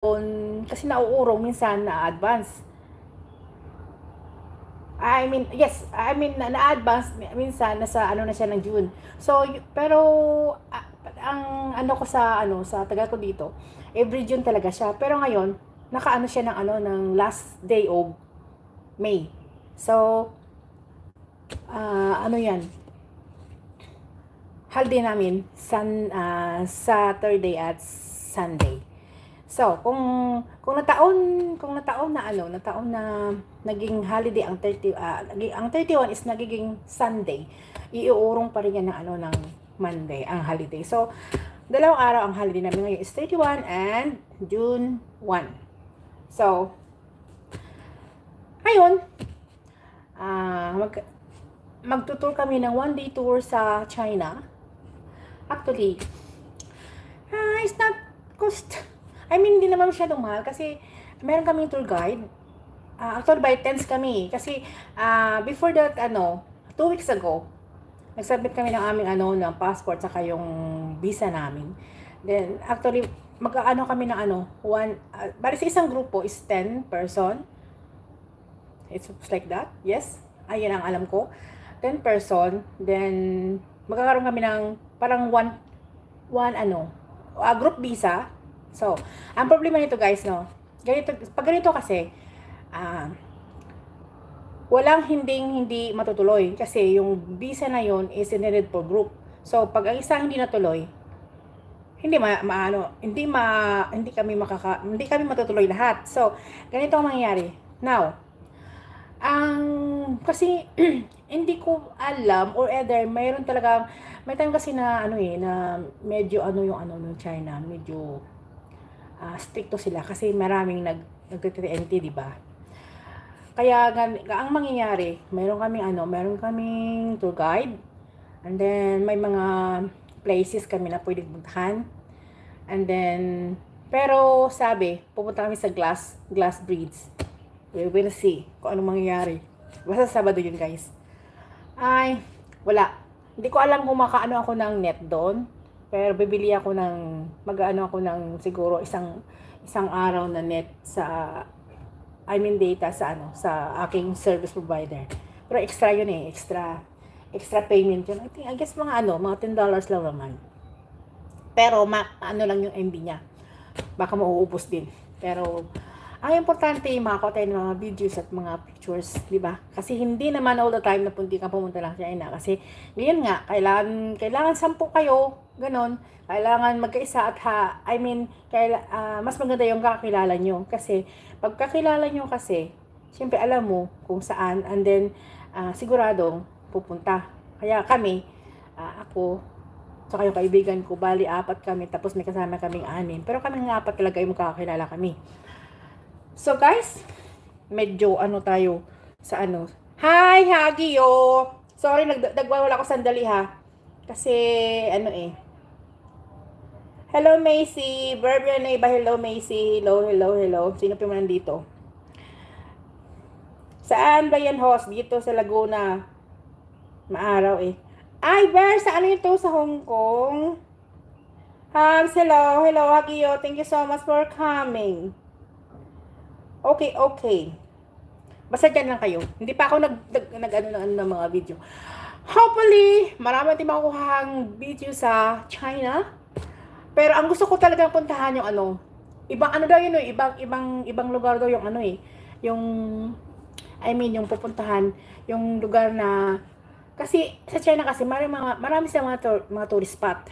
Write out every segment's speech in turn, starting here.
kasi nauurong minsan na advance. I mean, yes, I mean, na-advance minsan nasa ano na siya ng June. So, pero ang ano ko sa ano sa tagal ko dito, every June talaga siya. Pero ngayon, nakaano siya ng ano ng last day of May. So, ano 'yan? Holiday namin Saturday at Sunday. So, kung nataon na naging holiday ang 30 ang 31 is nagiging Sunday, iuurong pa rin yan ng ano ng Monday ang holiday. So, dalawang araw ang holiday namin ngayon is 31 and June 1. So, ayun, magtutour kami ng 1-day tour sa China. Actually, it's not cost. I mean, hindi naman masyadong mahal kasi meron kaming tour guide. Actually, by tens kami. Kasi, before that, 2 weeks ago, nagsubmit kami ng aming, ng passport saka yung visa namin. Then, actually, mag-ano kami ng, bali sa isang grupo is 10 person. It's like that. Yes. Ayun ang alam ko. 10 person. Then, magkakaroon kami ng parang group visa. So, ang problema nito guys, pag ganito kasi, walang hindi matutuloy kasi yung visa na yon is needed for group. So, pag ang isa hindi natuloy, hindi kami matutuloy lahat. So, ganito ang mangyayari. Now, kasi hindi ko alam or either may time kasi na na medyo ng China, medyo stricto sila kasi maraming nag-TNT, di ba? Kaya ang mangyayari, meron kaming tour guide, and then may mga places kami na pwedeng puntahan. And then pero sabi, pupunta kami sa glass bridge. We will see kung anong mangyayari. Basta Sabado yun, guys. Ay, wala. Hindi ko alam kung makaano ako ng net doon. Pero bibili ako siguro isang araw na net data sa aking service provider. Pero extra yun extra payment yun. I guess mga $10 lang naman. Pero lang yung MB niya. Baka mauubos din. Pero ang importante, makakuha tayo ng mga videos at mga pictures, di ba? Kasi hindi naman all the time na pumunta lang sa China. Kasi, ngayon nga, kailangan 10 kayo, ganon. Kailangan magkaisa at mas maganda yung kakilala nyo. Kasi, pag kakilala nyo kasi, siyempre alam mo kung saan, and then, siguradong pupunta. Kaya kami, ako, saka yung kaibigan ko, bali 4 kami, tapos may kasama kaming 6. Pero kaming 4 talaga yung magkakilala kami. So guys, medyo tayo sa Hi, Hagio! Sorry, nagwawala ko sandali ha. Kasi, Hello, Macy. Barbara na iba. Hello, Macy. Hello. Sino pa man nandito? Saan ba yan, host? Dito sa Laguna. Maaraw Ay, Ber, saan ito? Sa Hong Kong? Hello, Hagio. Thank you so much for coming. Okay. Basta dyan lang kayo. Hindi pa ako ng mga video. Hopefully, marami din makukuhang video sa China. Pero ang gusto ko talagang puntahan yung ibang lugar daw yung yung pupuntahan, yung lugar na kasi sa China kasi marami sa mga tourist spot.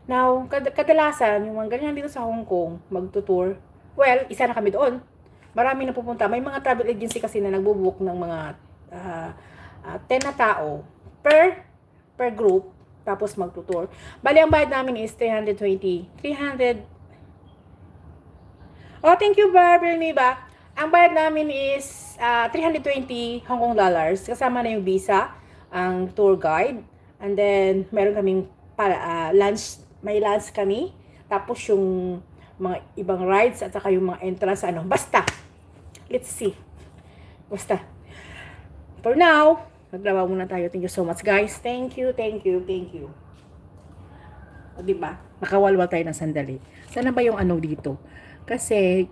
Now, kadalasan yung mga ganyan dito sa Hong Kong magtutour. Well, isa na kami doon. Marami na pupunta. May mga travel agency kasi na nagbo-book ng mga 10 na tao per group, tapos magtutour. Bali, ang bayad namin is 320. Oh, thank you, Barbara. Ang bayad namin is 320 Hong Kong dollars. Kasama na yung visa, ang tour guide, and then meron kaming lunch. May lunch kami. Tapos yung mga ibang rides at saka yung mga entrance basta. Let's see. Basta. For now, maglabaw muna tayo. Thank you so much, guys. Thank you. O, diba? Nakawalwal tayo ng sandali. Sana ba yung dito? Kasi